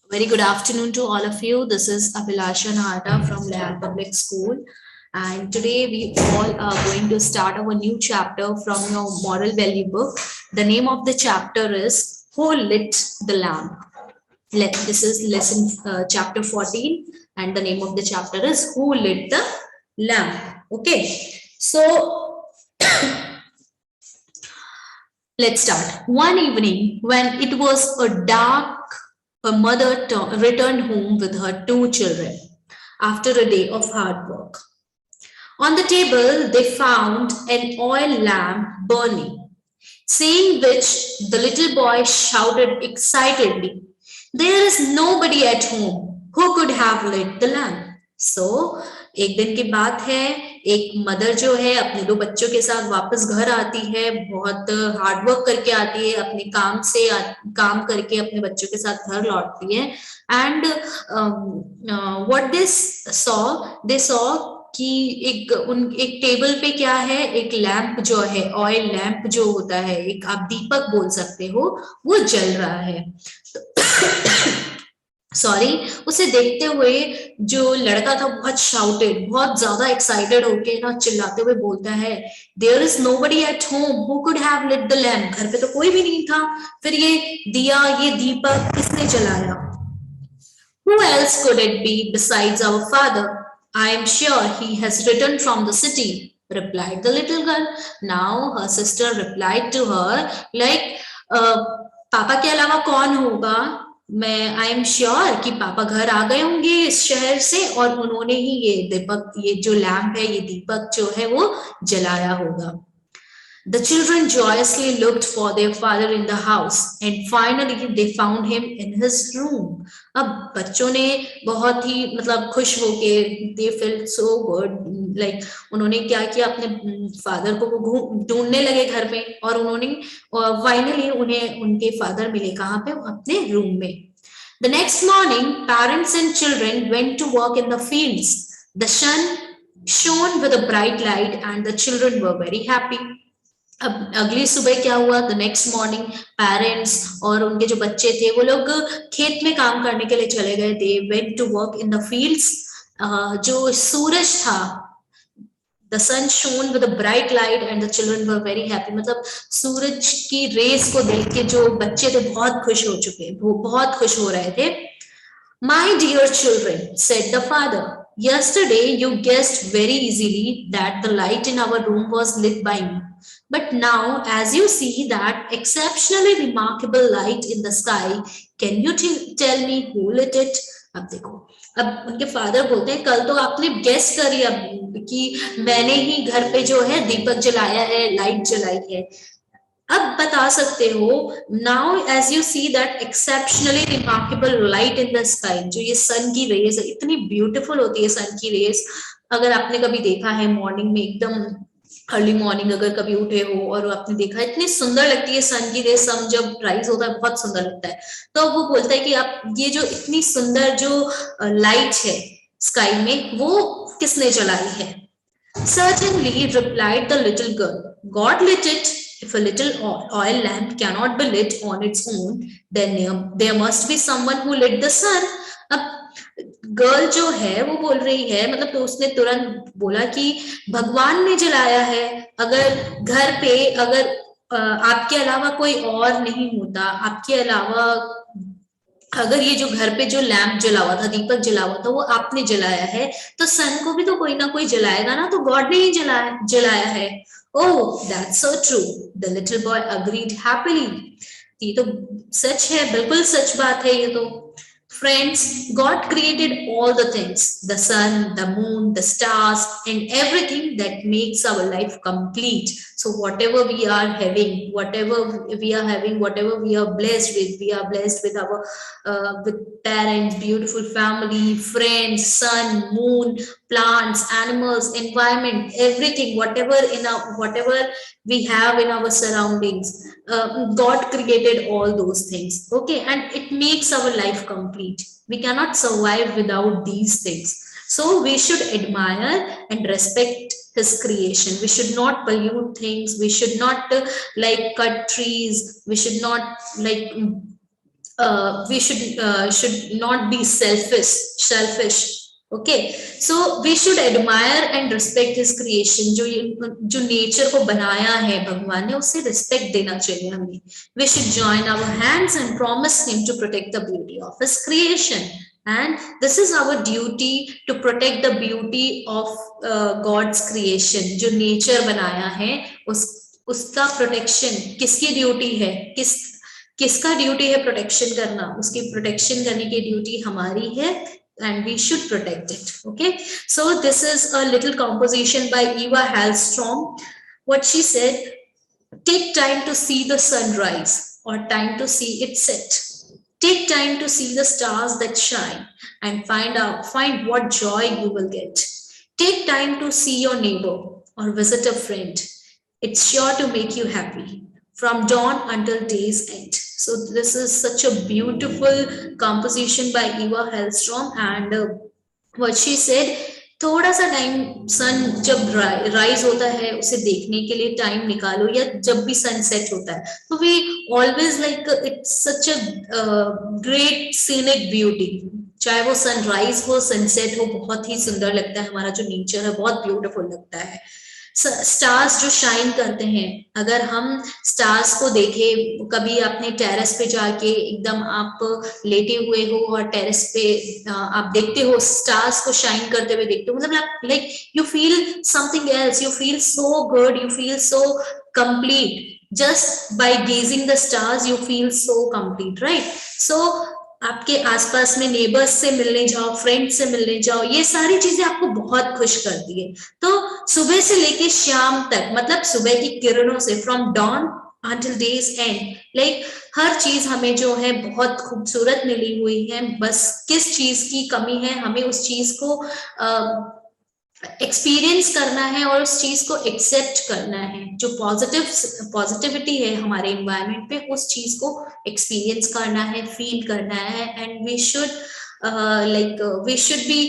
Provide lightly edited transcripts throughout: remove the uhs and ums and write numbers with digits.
Very good afternoon to all of you. This is Abhilasha Nahata from Leal Public School. And today we all are going to start our new chapter from your moral value book. The name of the chapter is Who Lit the Lamp? This is lesson chapter 14, and the name of the chapter is Who Lit the Lamp? Okay, so let's start. One evening, when it was a dark, her mother returned home with her two children after a day of hard work. On the table, they found an oil lamp burning, seeing which the little boy shouted excitedly, "There is nobody at home who could have lit the lamp." So, एक दिन की बात है, एक mother जो है अपने दो बच्चों के साथ वापस घर आती है, बहुत हार्ड वर्क करके आती है, अपने काम करके अपने बच्चों के साथ घर लौटती है एंड व्हाट दे सॉ कि एक टेबल पे क्या है, एक लैंप जो है, ऑयल लैंप जो होता है, एक आप दीपक बोल सकते हो, वो जल रहा है। सॉरी, उसे देखते हुए जो लड़का था बहुत शाउटेड, बहुत ज्यादा एक्साइटेड होके ना चिल्लाते हुए बोलता है, there is nobody at home who could have lit the lamp. घर पे तो कोई भी नहीं था, फिर ये दिया, ये दीपक किसने जलाया? Who else could it be besides our father? I am sure he has returned from the city, replied the little girl. Now her sister replied to her like, uh, पापा के अलावा कौन होगा? मैं आई एम श्योर कि पापा घर आ गए होंगे इस शहर से और उन्होंने ही ये दीपक, ये जो लैम्प है, ये दीपक जो है वो जलाया होगा। The children joyously looked for their father in the house and finally they found him in his room. अब बच्चों ने बहुत ही मतलब खुश होके they felt so good, like उन्होंने क्या किया, अपने फादर को वो ढूंढने लगे घर में और उन्होंने फाइनली उन्हें उनके फादर मिले। कहाँ पे? अपने रूम में। The next morning, parents and children went to work in the fields. The sun shone with a bright light and the children were very happy. अब अगली सुबह क्या हुआ? द नेक्स्ट मॉर्निंग पेरेंट्स और उनके जो बच्चे थे वो लोग खेत में काम करने के लिए चले गए। They went to work in the fields. जो सूरज था, the sun shone with a bright light and the children were very happy. मतलब सूरज की रेस को देख के जो बच्चे थे बहुत खुश हो चुके, वो बहुत खुश हो रहे थे। My dear children, said the father, yesterday you guessed very easily that the light in our room was lit by me. But now, as you see that exceptionally remarkable light in the sky, can you tell me who lit it? अब देखो, अब उनके father बोलते हैं, कल तो आपने guess करी अब कि मैंने ही घर पे जो है दीपक जलाया है, लाइट जलाई है। अब बता सकते हो, now as you see that exceptionally remarkable light in the sky, जो ये सन की रेज है, इतनी ब्यूटीफुल होती है सन की रेज। अगर आपने कभी देखा है मॉर्निंग में, एकदम अर्ली मॉर्निंग अगर कभी उठे हो और आपने देखा, इतनी सुंदर लगती है सन की रेज, सन जब राइज होता है बहुत सुंदर लगता है। तो वो बोलता है कि आप ये जो इतनी सुंदर जो लाइट है स्काई में, वो किसने जलाई है? Certainly, replied the little girl. God lit it. If a little oil lamp cannot be lit on its own, then there must be someone who lit the sun. अब गर्ल जो है वो बोल रही है, मतलब तो उसने तुरंत बोला कि भगवान ने जलाया है। अगर घर पे अगर आपके अलावा कोई और नहीं होता, आपके अलावा अगर ये जो घर पे जो लैंप जला हुआ था, दीपक जला हुआ था, वो आपने जलाया है, तो सन को भी तो कोई ना कोई जलाएगा ना, तो गॉड ने ही जलाया है। Oh, that's so true, the little boy agreed happily. ये तो सच है, बिल्कुल सच बात है ये तो। Friends, God created all the things, the sun, the moon, the stars, and everything that makes our life complete. So whatever we are having, whatever we are blessed with, we are blessed with our with parents, beautiful family, friends, sun, moon, plants, animals, environment, everything, whatever we have in our surroundings. God created all those things, okay, and it makes our life complete. We cannot survive without these things. So we should admire and respect his creation. We should not pollute things. We should not like cut trees. We should not like we should not be selfish. Okay, so we should admire and respect his creation. जो nature को बनाया है भगवान ने, उसे respect देना चाहिए हमें. We should join our hands and promise him to protect the beauty of his creation. And this is our duty to protect the beauty of God's creation. जो नेचर बनाया है उसका प्रोटेक्शन किसकी ड्यूटी है, किसका ड्यूटी है protection करना, उसकी प्रोटेक्शन करने की ड्यूटी हमारी है, and we should protect it. Okay, so this is a little composition by Eva Hallstrom. What she said: take time to see the sunrise or time to see it set. Take time to see the stars that shine and find what joy you will get. Take time to see your neighbor or visit a friend. It's sure to make you happy from dawn until day's end. So this is such a beautiful composition by Eva Hallstrom. And what she said, थोड़ा सा time सन जब rise होता है उसे देखने के लिए time निकालो, या जब भी सनसेट होता है, तो we always like it's such a great scenic beauty. चाहे वो सनराइज हो सनसेट हो, बहुत ही सुंदर लगता है. हमारा जो नेचर है बहुत ब्यूटीफुल लगता है. स्टार्स जो शाइन करते हैं, अगर हम स्टार्स को देखें, कभी अपने टेरेस पे जाके एकदम आप लेटे हुए हो और टेरेस पे आप देखते हो स्टार्स को शाइन करते हुए देखते हो, मतलब like you feel something else, you feel so good, you feel so complete. Just by gazing the stars you feel so complete, right? So आपके आसपास में नेबर्स से मिलने जाओ, फ्रेंड्स से मिलने जाओ, ये सारी चीजें आपको बहुत खुश करती है. तो सुबह से लेके शाम तक, मतलब सुबह की किरणों से, from dawn until day's end, लाइक हर चीज हमें जो है बहुत खूबसूरत मिली हुई है. बस किस चीज की कमी है, हमें उस चीज को एक्सपीरियंस करना है और उस चीज को एक्सेप्ट करना है. जो पॉजिटिविटी है हमारे एनवायरनमेंट पे, उस चीज को एक्सपीरियंस करना है, फील करना है. And we should be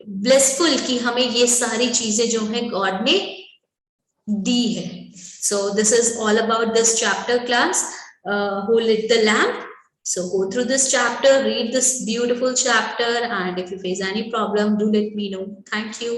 blessful कि हमें ये सारी चीजें जो है गॉड ने दी है. So this is all about this chapter class, who lit the lamp. So go through this chapter, read this beautiful chapter, and if you face any problem, do let me know. Thank you.